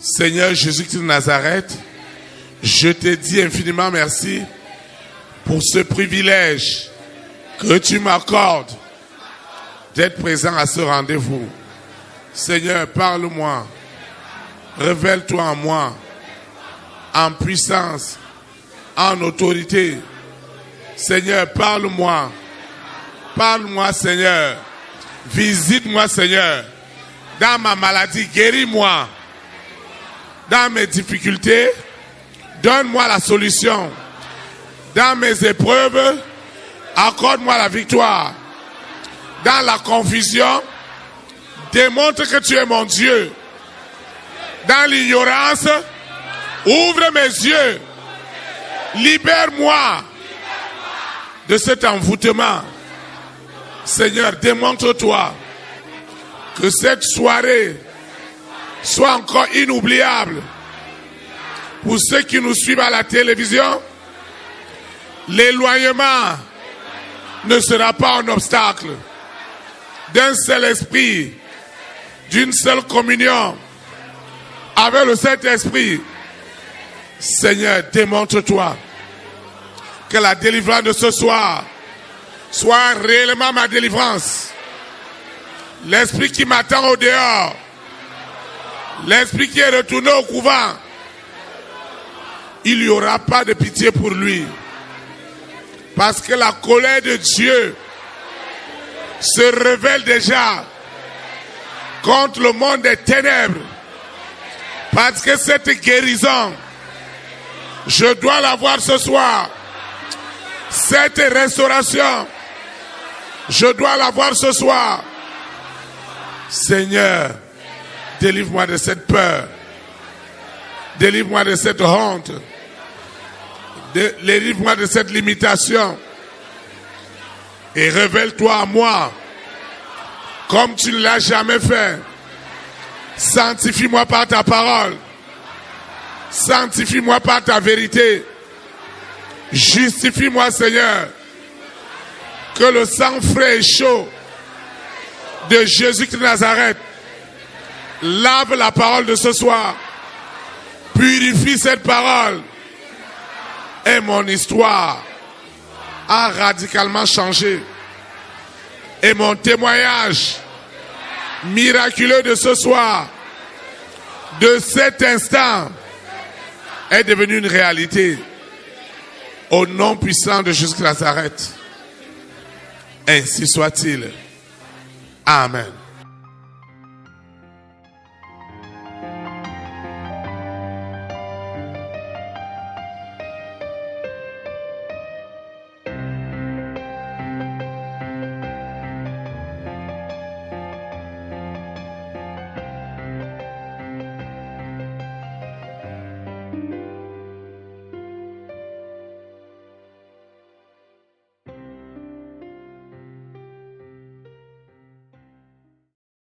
Seigneur Jésus-Christ de Nazareth, je te dis infiniment merci pour ce privilège que tu m'accordes d'être présent à ce rendez-vous. Seigneur, parle-moi, révèle-toi en moi, en puissance, en autorité. Seigneur, parle-moi, Seigneur, visite-moi, Seigneur, dans ma maladie, guéris-moi, dans mes difficultés, donne-moi la solution, dans mes épreuves, accorde-moi la victoire, dans la confusion, démontre que tu es mon Dieu, dans l'ignorance, ouvre mes yeux, libère-moi de cet envoûtement. Seigneur, démontre-toi que cette soirée soit encore inoubliable pour ceux qui nous suivent à la télévision. L'éloignement ne sera pas un obstacle. D'un seul esprit, d'une seule communion avec le Saint-Esprit. Seigneur, démontre-toi que la délivrance de ce soir soit réellement ma délivrance. L'esprit qui m'attend au dehors, l'esprit qui est retourné au couvent, il n'y aura pas de pitié pour lui. Parce que la colère de Dieu se révèle déjà contre le monde des ténèbres. Parce que cette guérison, je dois l'avoir ce soir. Cette restauration, je dois l'avoir ce soir. Seigneur, délivre-moi de cette peur. Délivre-moi de cette honte. Délivre-moi de cette limitation. Et révèle-toi à moi comme tu ne l'as jamais fait. Sanctifie-moi par ta parole. Sanctifie-moi par ta vérité. Justifie-moi, Seigneur. Que le sang frais et chaud de Jésus-Christ de Nazareth lave la parole de ce soir. Purifie cette parole. Et mon histoire a radicalement changé. Et mon témoignage miraculeux de ce soir, de cet instant, est devenu une réalité. Au nom puissant de Jésus de Nazareth. Ainsi soit-il. Amen.